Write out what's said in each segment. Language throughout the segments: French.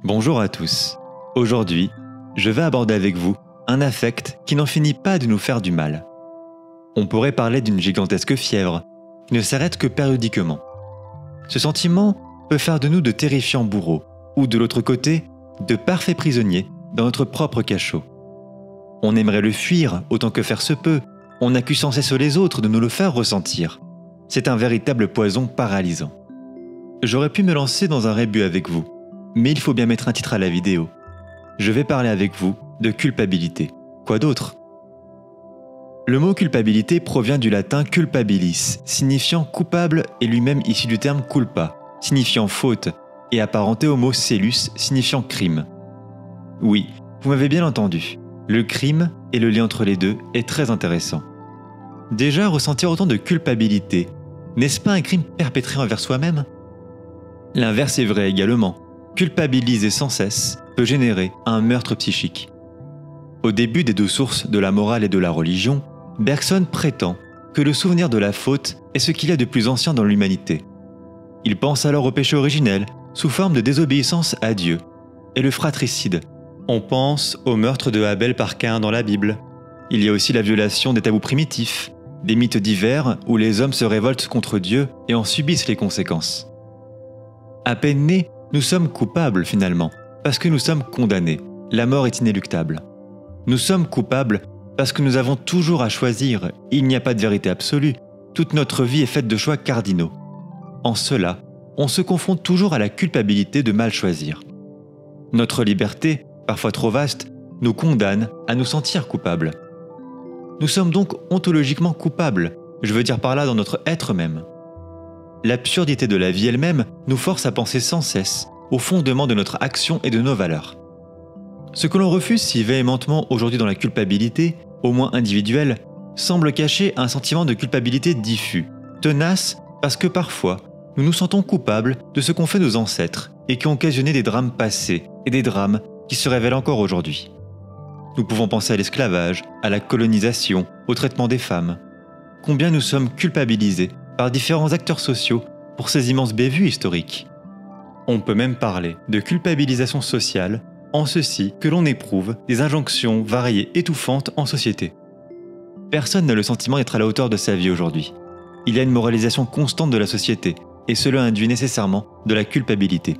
Bonjour à tous. Aujourd'hui, je vais aborder avec vous un affect qui n'en finit pas de nous faire du mal. On pourrait parler d'une gigantesque fièvre qui ne s'arrête que périodiquement. Ce sentiment peut faire de nous de terrifiants bourreaux ou de l'autre côté, de parfaits prisonniers dans notre propre cachot. On aimerait le fuir autant que faire se peut, on accuse sans cesse les autres de nous le faire ressentir. C'est un véritable poison paralysant. J'aurais pu me lancer dans un rébut avec vous, mais il faut bien mettre un titre à la vidéo. Je vais parler avec vous de culpabilité. Quoi d'autre ? Le mot culpabilité provient du latin culpabilis, signifiant coupable et lui-même issu du terme culpa, signifiant faute, et apparenté au mot celus, signifiant crime. Oui, vous m'avez bien entendu, le crime et le lien entre les deux est très intéressant. Déjà, ressentir autant de culpabilité, n'est-ce pas un crime perpétré envers soi-même ? L'inverse est vrai également. Culpabiliser sans cesse peut générer un meurtre psychique. Au début des deux sources de la morale et de la religion, Bergson prétend que le souvenir de la faute est ce qu'il y a de plus ancien dans l'humanité. Il pense alors au péché originel, sous forme de désobéissance à Dieu, et le fratricide. On pense au meurtre de Abel par Caïn dans la Bible. Il y a aussi la violation des tabous primitifs, des mythes divers où les hommes se révoltent contre Dieu et en subissent les conséquences. À peine nés, nous sommes coupables finalement, parce que nous sommes condamnés. La mort est inéluctable. Nous sommes coupables parce que nous avons toujours à choisir. Il n'y a pas de vérité absolue. Toute notre vie est faite de choix cardinaux. En cela, on se confronte toujours à la culpabilité de mal choisir. Notre liberté, parfois trop vaste, nous condamne à nous sentir coupables. Nous sommes donc ontologiquement coupables, je veux dire par là dans notre être même. L'absurdité de la vie elle-même nous force à penser sans cesse au fondement de notre action et de nos valeurs. Ce que l'on refuse si véhémentement aujourd'hui dans la culpabilité, au moins individuelle, semble cacher un sentiment de culpabilité diffus, tenace parce que parfois, nous nous sentons coupables de ce qu'ont fait nos ancêtres et qui ont occasionné des drames passés et des drames qui se révèlent encore aujourd'hui. Nous pouvons penser à l'esclavage, à la colonisation, au traitement des femmes. Combien nous sommes culpabilisés par différents acteurs sociaux pour ces immenses bévues historiques. On peut même parler de culpabilisation sociale, en ceci que l'on éprouve des injonctions variées étouffantes en société. Personne n'a le sentiment d'être à la hauteur de sa vie aujourd'hui. Il y a une moralisation constante de la société, et cela induit nécessairement de la culpabilité.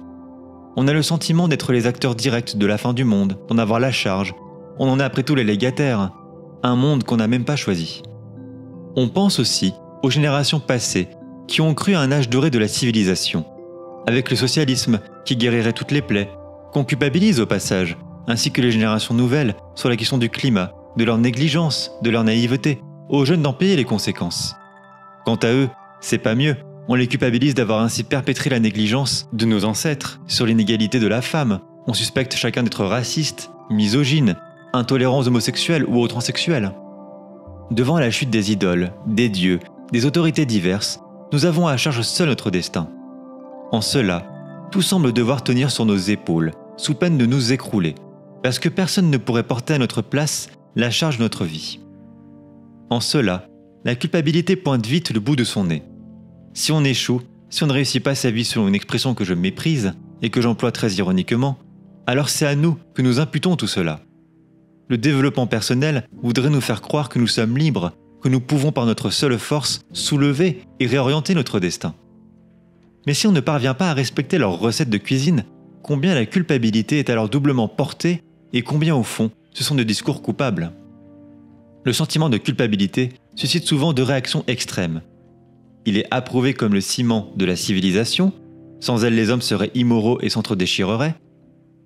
On a le sentiment d'être les acteurs directs de la fin du monde, d'en avoir la charge. On en est après tout les légataires, un monde qu'on n'a même pas choisi. On pense aussi aux générations passées qui ont cru à un âge doré de la civilisation, avec le socialisme qui guérirait toutes les plaies, qu'on culpabilise au passage, ainsi que les générations nouvelles sur la question du climat, de leur négligence, de leur naïveté, aux jeunes d'en payer les conséquences. Quant à eux, c'est pas mieux, on les culpabilise d'avoir ainsi perpétré la négligence de nos ancêtres sur l'inégalité de la femme, on suspecte chacun d'être raciste, misogyne, intolérant aux homosexuels ou aux transsexuels. Devant la chute des idoles, des dieux, des autorités diverses, nous avons à charge seul notre destin. En cela, tout semble devoir tenir sur nos épaules, sous peine de nous écrouler, parce que personne ne pourrait porter à notre place la charge de notre vie. En cela, la culpabilité pointe vite le bout de son nez. Si on échoue, si on ne réussit pas sa vie selon une expression que je méprise et que j'emploie très ironiquement, alors c'est à nous que nous imputons tout cela. Le développement personnel voudrait nous faire croire que nous sommes libres, que nous pouvons par notre seule force soulever et réorienter notre destin. Mais si on ne parvient pas à respecter leurs recettes de cuisine, combien la culpabilité est alors doublement portée et combien au fond ce sont des discours coupables. Le sentiment de culpabilité suscite souvent deux réactions extrêmes. Il est approuvé comme le ciment de la civilisation, sans elle les hommes seraient immoraux et s'entre-déchireraient.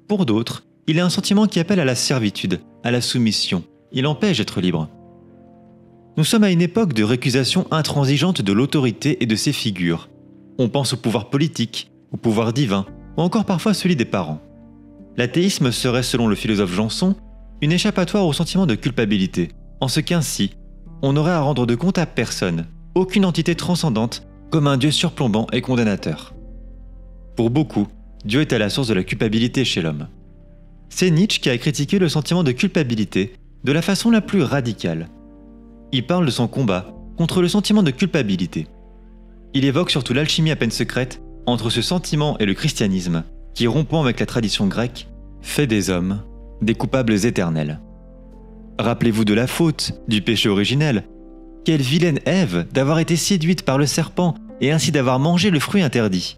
Pour d'autres, il est un sentiment qui appelle à la servitude, à la soumission, il empêche d'être libre. Nous sommes à une époque de récusation intransigeante de l'autorité et de ses figures. On pense au pouvoir politique, au pouvoir divin, ou encore parfois celui des parents. L'athéisme serait, selon le philosophe Janson, une échappatoire au sentiment de culpabilité, en ce qu'ainsi, on n'aurait à rendre de compte à personne, aucune entité transcendante, comme un Dieu surplombant et condamnateur. Pour beaucoup, Dieu est à la source de la culpabilité chez l'homme. C'est Nietzsche qui a critiqué le sentiment de culpabilité de la façon la plus radicale. Il parle de son combat contre le sentiment de culpabilité. Il évoque surtout l'alchimie à peine secrète entre ce sentiment et le christianisme, qui, rompant avec la tradition grecque, fait des hommes des coupables éternels. Rappelez-vous de la faute, du péché originel. Quelle vilaine Ève d'avoir été séduite par le serpent et ainsi d'avoir mangé le fruit interdit.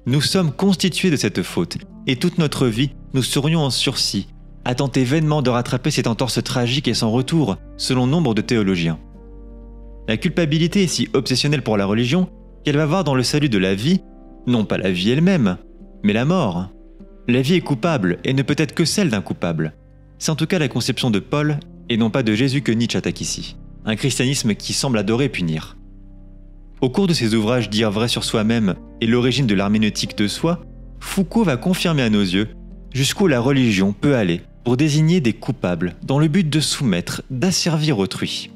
Nous sommes constitués de cette faute, et toute notre vie, nous serions en sursis, à tenter vainement de rattraper cette entorse tragique et sans retour, selon nombre de théologiens. La culpabilité est si obsessionnelle pour la religion qu'elle va voir dans le salut de la vie, non pas la vie elle-même, mais la mort. La vie est coupable et ne peut être que celle d'un coupable. C'est en tout cas la conception de Paul, et non pas de Jésus que Nietzsche attaque ici. Un christianisme qui semble adorer punir. Au cours de ses ouvrages Dire vrai sur soi-même et l'origine de l'herméneutique de soi, Foucault va confirmer à nos yeux jusqu'où la religion peut aller pour désigner des coupables dans le but de soumettre, d'asservir autrui.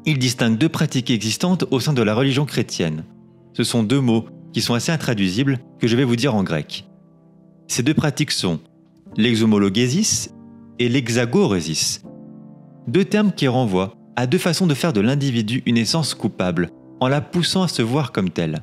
Il distingue deux pratiques existantes au sein de la religion chrétienne. Ce sont deux mots qui sont assez intraduisibles que je vais vous dire en grec. Ces deux pratiques sont l'exhomologésis et l'exagoresis, deux termes qui renvoient à deux façons de faire de l'individu une essence coupable, en la poussant à se voir comme telle.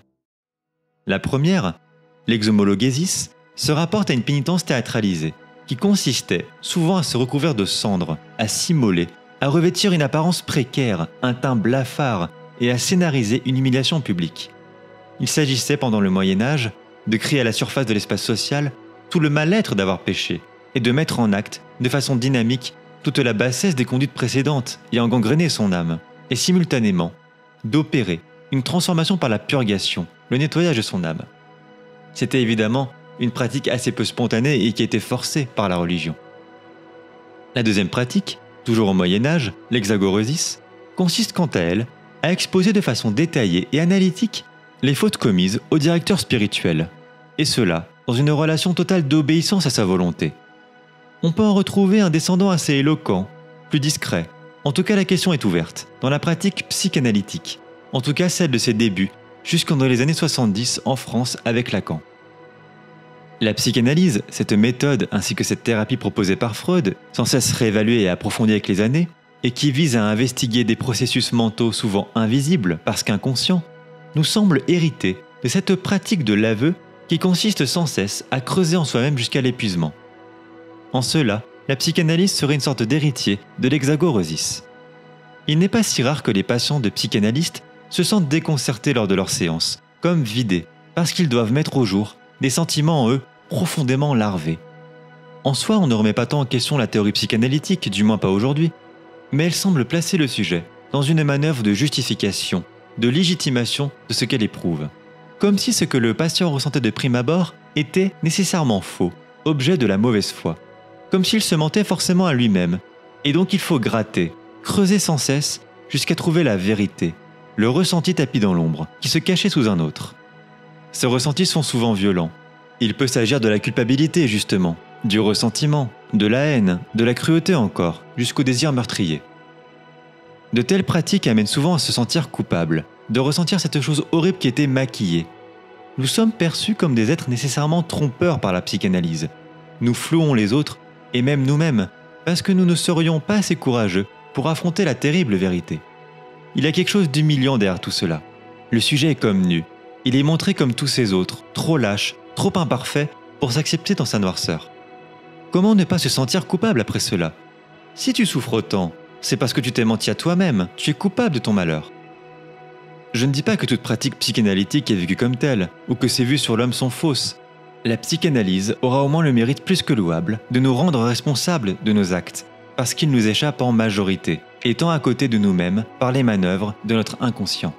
La première, l'exhomologésis, se rapporte à une pénitence théâtralisée, qui consistait souvent à se recouvrir de cendres, à s'immoler, à revêtir une apparence précaire, un teint blafard et à scénariser une humiliation publique. Il s'agissait pendant le Moyen-Âge de crier à la surface de l'espace social tout le mal-être d'avoir péché et de mettre en acte, de façon dynamique, toute la bassesse des conduites précédentes ayant gangréné son âme, et simultanément, d'opérer une transformation par la purgation, le nettoyage de son âme. C'était évidemment une pratique assez peu spontanée et qui était forcée par la religion. La deuxième pratique, toujours au Moyen-Âge, l'exagoresis, consiste quant à elle à exposer de façon détaillée et analytique les fautes commises au directeur spirituel, et cela dans une relation totale d'obéissance à sa volonté. On peut en retrouver un descendant assez éloquent, plus discret. En tout cas, la question est ouverte, dans la pratique psychanalytique, en tout cas celle de ses débuts, jusqu'en dans les années 70 en France avec Lacan. La psychanalyse, cette méthode ainsi que cette thérapie proposée par Freud, sans cesse réévaluée et approfondie avec les années, et qui vise à investiguer des processus mentaux souvent invisibles parce qu'inconscients, nous semble hériter de cette pratique de l'aveu qui consiste sans cesse à creuser en soi-même jusqu'à l'épuisement. En cela, la psychanalyse serait une sorte d'héritier de l'exagoresis. Il n'est pas si rare que les patients de psychanalystes se sentent déconcertés lors de leurs séances, comme vidés, parce qu'ils doivent mettre au jour des sentiments en eux profondément larvés. En soi, on ne remet pas tant en question la théorie psychanalytique, du moins pas aujourd'hui, mais elle semble placer le sujet dans une manœuvre de justification, de légitimation de ce qu'elle éprouve. Comme si ce que le patient ressentait de prime abord était nécessairement faux, objet de la mauvaise foi. Comme s'il se mentait forcément à lui-même, et donc il faut gratter, creuser sans cesse, jusqu'à trouver la vérité, le ressenti tapis dans l'ombre, qui se cachait sous un autre. Ces ressentis sont souvent violents. Il peut s'agir de la culpabilité justement, du ressentiment, de la haine, de la cruauté encore, jusqu'au désir meurtrier. De telles pratiques amènent souvent à se sentir coupable, de ressentir cette chose horrible qui était maquillée. Nous sommes perçus comme des êtres nécessairement trompeurs par la psychanalyse. Nous flouons les autres, et même nous-mêmes, parce que nous ne serions pas assez courageux pour affronter la terrible vérité. Il y a quelque chose d'humiliant derrière tout cela. Le sujet est comme nu. Il est montré comme tous ces autres, trop lâche, trop imparfait pour s'accepter dans sa noirceur. Comment ne pas se sentir coupable après cela? Si tu souffres autant, c'est parce que tu t'es menti à toi-même, tu es coupable de ton malheur. Je ne dis pas que toute pratique psychanalytique est vécue comme telle, ou que ces vues sur l'homme sont fausses. La psychanalyse aura au moins le mérite plus que louable de nous rendre responsables de nos actes, parce qu'ils nous échappent en majorité, étant à côté de nous-mêmes par les manœuvres de notre inconscient.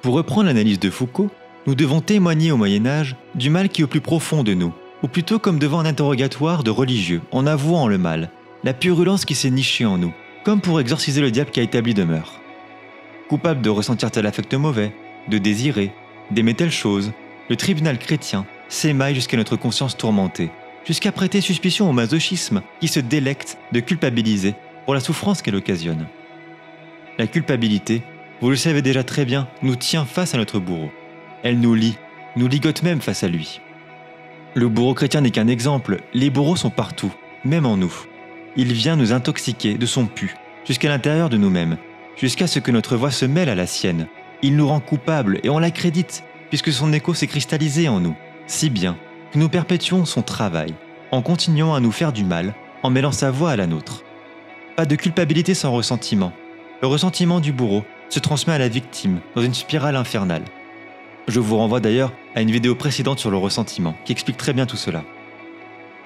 Pour reprendre l'analyse de Foucault, nous devons témoigner au Moyen-Âge du mal qui est au plus profond de nous, ou plutôt comme devant un interrogatoire de religieux, en avouant le mal, la purulence qui s'est nichée en nous, comme pour exorciser le diable qui a établi demeure. Coupable de ressentir tel affect mauvais, de désirer, d'aimer telle chose, le tribunal chrétien s'émaille jusqu'à notre conscience tourmentée, jusqu'à prêter suspicion au masochisme qui se délecte de culpabiliser pour la souffrance qu'elle occasionne. La culpabilité, vous le savez déjà très bien, nous tient face à notre bourreau. Elle nous lie, nous ligote même face à lui. Le bourreau chrétien n'est qu'un exemple, les bourreaux sont partout, même en nous. Il vient nous intoxiquer de son pu, jusqu'à l'intérieur de nous-mêmes, jusqu'à ce que notre voix se mêle à la sienne. Il nous rend coupables et on l'accrédite, puisque son écho s'est cristallisé en nous, si bien que nous perpétuons son travail, en continuant à nous faire du mal, en mêlant sa voix à la nôtre. Pas de culpabilité sans ressentiment. Le ressentiment du bourreau se transmet à la victime dans une spirale infernale. Je vous renvoie d'ailleurs à une vidéo précédente sur le ressentiment qui explique très bien tout cela.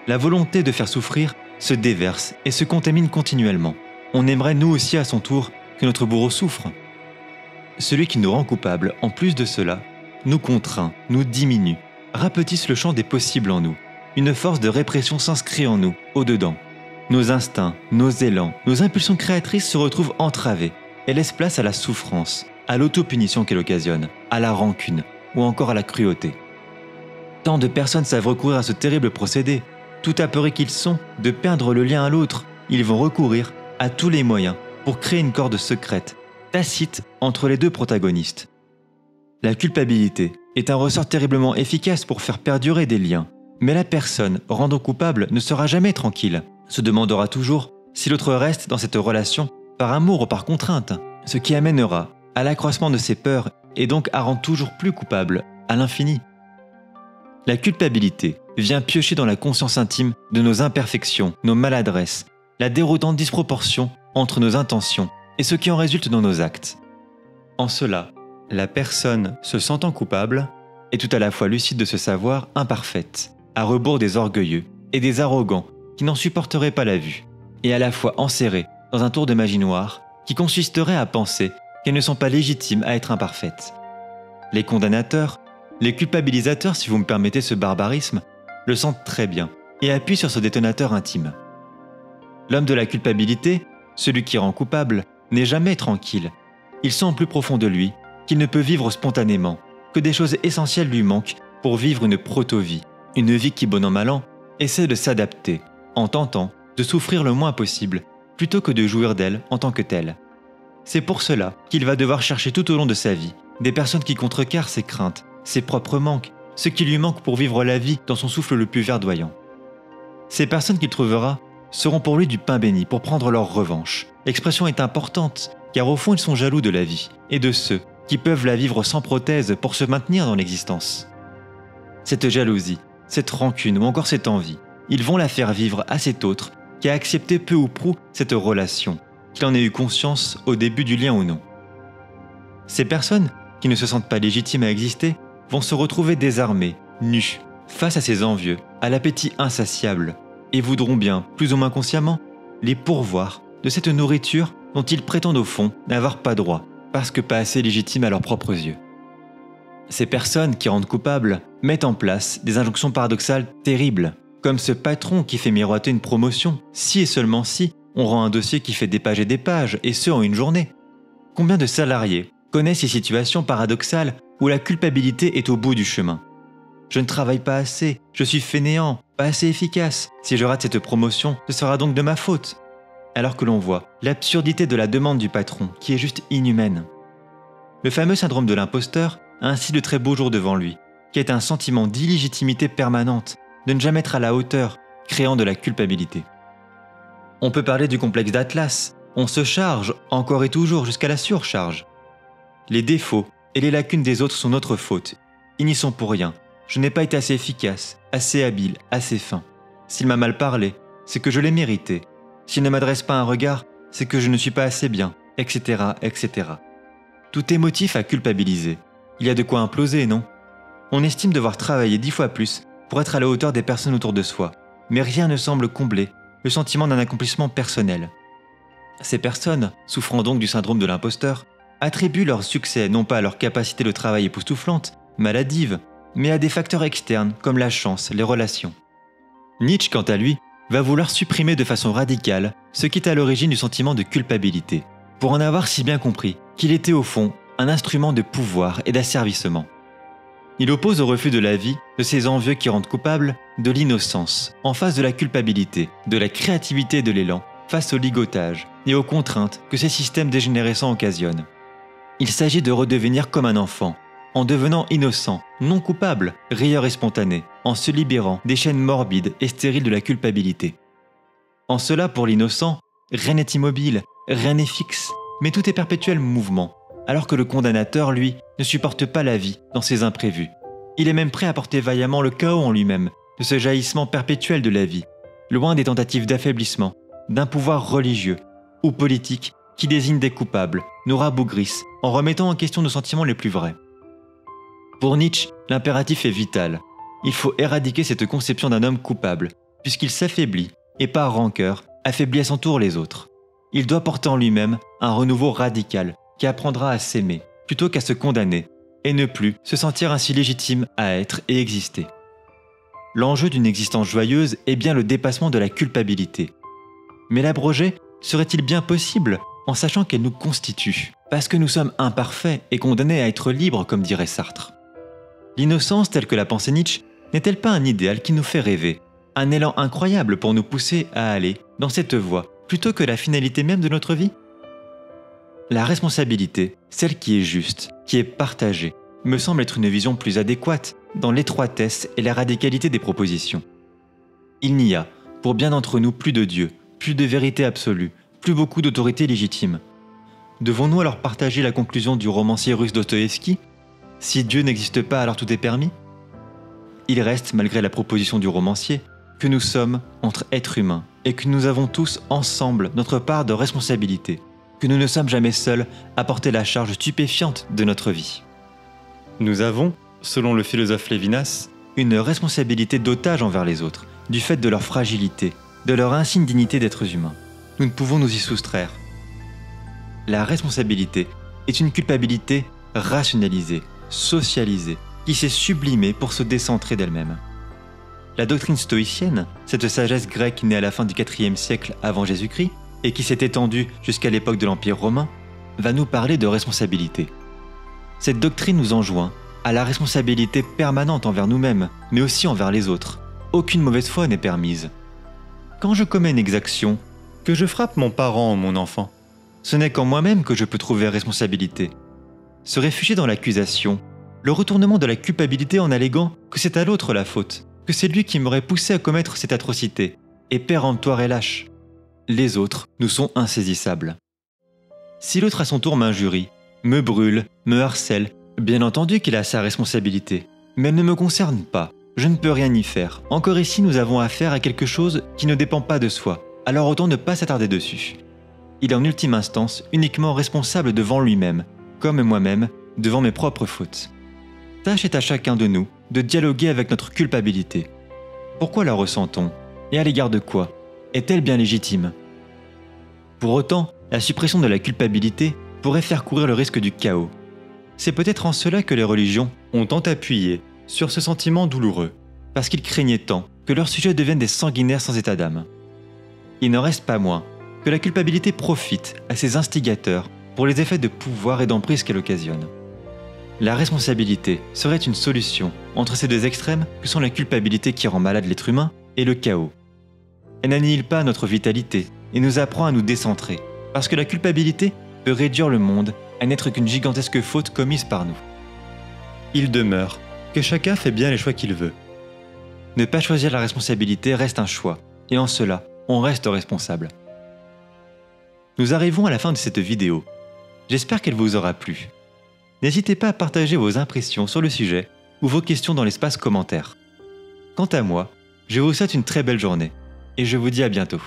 La volonté de faire souffrir se déverse et se contamine continuellement. On aimerait nous aussi à son tour que notre bourreau souffre. Celui qui nous rend coupables, en plus de cela, nous contraint, nous diminue, rapetisse le champ des possibles en nous. Une force de répression s'inscrit en nous, au-dedans. Nos instincts, nos élans, nos impulsions créatrices se retrouvent entravés et laissent place à la souffrance, à l'autopunition qu'elle occasionne, à la rancune ou encore à la cruauté. Tant de personnes savent recourir à ce terrible procédé. Tout apeurés qu'ils sont de perdre le lien à l'autre, ils vont recourir à tous les moyens pour créer une corde secrète, tacite entre les deux protagonistes. La culpabilité est un ressort terriblement efficace pour faire perdurer des liens, mais la personne rendant coupable ne sera jamais tranquille, se demandera toujours si l'autre reste dans cette relation par amour ou par contrainte, ce qui amènera à l'accroissement de ses peurs et donc à rendre toujours plus coupable à l'infini. La culpabilité vient piocher dans la conscience intime de nos imperfections, nos maladresses, la déroutante disproportion entre nos intentions et ce qui en résulte dans nos actes. En cela, la personne se sentant coupable est tout à la fois lucide de se savoir imparfaite, à rebours des orgueilleux et des arrogants qui n'en supporteraient pas la vue, et à la fois enserrée dans un tour de magie noire qui consisterait à penser qu'elles ne sont pas légitimes à être imparfaites. Les condamnateurs, les culpabilisateurs, si vous me permettez ce barbarisme, le sentent très bien et appuient sur ce détonateur intime. L'homme de la culpabilité, celui qui rend coupable, n'est jamais tranquille. Il sent au plus profond de lui qu'il ne peut vivre spontanément, que des choses essentielles lui manquent pour vivre une proto-vie, une vie qui, bon an mal an, essaie de s'adapter, en tentant de souffrir le moins possible, plutôt que de jouir d'elle en tant que telle. C'est pour cela qu'il va devoir chercher tout au long de sa vie des personnes qui contrecarrent ses craintes, ses propres manques, ce qui lui manque pour vivre la vie dans son souffle le plus verdoyant. Ces personnes qu'il trouvera seront pour lui du pain béni pour prendre leur revanche. L'expression est importante, car au fond ils sont jaloux de la vie et de ceux qui peuvent la vivre sans prothèse pour se maintenir dans l'existence. Cette jalousie, cette rancune ou encore cette envie, ils vont la faire vivre à cet autre qui a accepté peu ou prou cette relation, qu'il en ait eu conscience au début du lien ou non. Ces personnes, qui ne se sentent pas légitimes à exister, vont se retrouver désarmées, nues, face à ces envieux, à l'appétit insatiable, et voudront bien, plus ou moins consciemment, les pourvoir de cette nourriture dont ils prétendent au fond n'avoir pas droit, parce que pas assez légitimes à leurs propres yeux. Ces personnes qui rendent coupables mettent en place des injonctions paradoxales terribles, comme ce patron qui fait miroiter une promotion, si et seulement si on rend un dossier qui fait des pages, et ce en une journée. Combien de salariés connaissent ces situations paradoxales où la culpabilité est au bout du chemin? Je ne travaille pas assez, je suis fainéant, pas assez efficace. Si je rate cette promotion, ce sera donc de ma faute. Alors que l'on voit l'absurdité de la demande du patron, qui est juste inhumaine. Le fameux syndrome de l'imposteur a ainsi de très beaux jours devant lui, qui est un sentiment d'illégitimité permanente, de ne jamais être à la hauteur, créant de la culpabilité. On peut parler du complexe d'Atlas, on se charge, encore et toujours, jusqu'à la surcharge. Les défauts et les lacunes des autres sont notre faute. Ils n'y sont pour rien. Je n'ai pas été assez efficace, assez habile, assez fin. S'il m'a mal parlé, c'est que je l'ai mérité. S'il ne m'adresse pas un regard, c'est que je ne suis pas assez bien, etc., etc. Tout est motif à culpabiliser. Il y a de quoi imploser, non? On estime devoir travailler 10 fois plus pour être à la hauteur des personnes autour de soi, mais rien ne semble combler le sentiment d'un accomplissement personnel. Ces personnes, souffrant donc du syndrome de l'imposteur, attribuent leur succès non pas à leur capacité de travail époustouflante, maladive, mais à des facteurs externes comme la chance, les relations. Nietzsche, quant à lui, va vouloir supprimer de façon radicale ce qui est à l'origine du sentiment de culpabilité, pour en avoir si bien compris qu'il était au fond un instrument de pouvoir et d'asservissement. Il oppose au refus de la vie, de ces envieux qui rendent coupables, de l'innocence, en face de la culpabilité, de la créativité et de l'élan, face au ligotage et aux contraintes que ces systèmes dégénérescents occasionnent. Il s'agit de redevenir comme un enfant, en devenant innocent, non coupable, rieur et spontané, en se libérant des chaînes morbides et stériles de la culpabilité. En cela, pour l'innocent, rien n'est immobile, rien n'est fixe, mais tout est perpétuel mouvement, alors que le condamnateur, lui, ne supporte pas la vie dans ses imprévus. Il est même prêt à porter vaillamment le chaos en lui-même, de ce jaillissement perpétuel de la vie, loin des tentatives d'affaiblissement, d'un pouvoir religieux ou politique qui désigne des coupables, nous rabougrisse en remettant en question nos sentiments les plus vrais. Pour Nietzsche, l'impératif est vital. Il faut éradiquer cette conception d'un homme coupable, puisqu'il s'affaiblit, et par rancœur, affaiblit à son tour les autres. Il doit porter en lui-même un renouveau radical qui apprendra à s'aimer, plutôt qu'à se condamner, et ne plus se sentir ainsi légitime à être et exister. L'enjeu d'une existence joyeuse est bien le dépassement de la culpabilité. Mais l'abroger serait-il bien possible en sachant qu'elle nous constitue, parce que nous sommes imparfaits et condamnés à être libres, comme dirait Sartre. L'innocence telle que la pensait Nietzsche n'est-elle pas un idéal qui nous fait rêver, un élan incroyable pour nous pousser à aller dans cette voie plutôt que la finalité même de notre vie ? La responsabilité, celle qui est juste, qui est partagée, me semble être une vision plus adéquate dans l'étroitesse et la radicalité des propositions. Il n'y a, pour bien d'entre nous, plus de Dieu, plus de vérité absolue, plus beaucoup d'autorité légitime. Devons-nous alors partager la conclusion du romancier russe Dostoïevski ? Si Dieu n'existe pas, alors tout est permis ? Il reste, malgré la proposition du romancier, que nous sommes entre êtres humains et que nous avons tous ensemble notre part de responsabilité, que nous ne sommes jamais seuls à porter la charge stupéfiante de notre vie. Nous avons, selon le philosophe Lévinas, une responsabilité d'otage envers les autres, du fait de leur fragilité, de leur insigne dignité d'êtres humains. Nous ne pouvons nous y soustraire. La responsabilité est une culpabilité rationalisée, socialisée, qui s'est sublimée pour se décentrer d'elle-même. La doctrine stoïcienne, cette sagesse grecque née à la fin du IVe siècle avant Jésus-Christ et qui s'est étendue jusqu'à l'époque de l'Empire romain, va nous parler de responsabilité. Cette doctrine nous enjoint à la responsabilité permanente envers nous-mêmes, mais aussi envers les autres. Aucune mauvaise foi n'est permise. Quand je commets une exaction, que je frappe mon parent ou mon enfant, ce n'est qu'en moi-même que je peux trouver responsabilité. Se réfugier dans l'accusation, le retournement de la culpabilité en alléguant que c'est à l'autre la faute, que c'est lui qui m'aurait poussé à commettre cette atrocité, est péremptoire et lâche. Les autres nous sont insaisissables. Si l'autre à son tour m'injurie, me brûle, me harcèle, bien entendu qu'il a sa responsabilité, mais elle ne me concerne pas, je ne peux rien y faire. Encore ici, nous avons affaire à quelque chose qui ne dépend pas de soi, alors autant ne pas s'attarder dessus. Il est en ultime instance uniquement responsable devant lui-même, comme moi-même devant mes propres fautes. Tâche est à chacun de nous de dialoguer avec notre culpabilité. Pourquoi la ressentons ? Et à l'égard de quoi ? Est-elle bien légitime ? Pour autant, la suppression de la culpabilité pourrait faire courir le risque du chaos. C'est peut-être en cela que les religions ont tant appuyé sur ce sentiment douloureux, parce qu'ils craignaient tant que leurs sujets deviennent des sanguinaires sans état d'âme. Il n'en reste pas moins que la culpabilité profite à ses instigateurs pour les effets de pouvoir et d'emprise qu'elle occasionne. La responsabilité serait une solution entre ces deux extrêmes que sont la culpabilité qui rend malade l'être humain et le chaos. Elle n'annihile pas notre vitalité et nous apprend à nous décentrer, parce que la culpabilité peut réduire le monde à n'être qu'une gigantesque faute commise par nous. Il demeure que chacun fait bien les choix qu'il veut. Ne pas choisir la responsabilité reste un choix, et en cela, on reste responsable. Nous arrivons à la fin de cette vidéo. J'espère qu'elle vous aura plu. N'hésitez pas à partager vos impressions sur le sujet ou vos questions dans l'espace commentaire. Quant à moi, je vous souhaite une très belle journée et je vous dis à bientôt.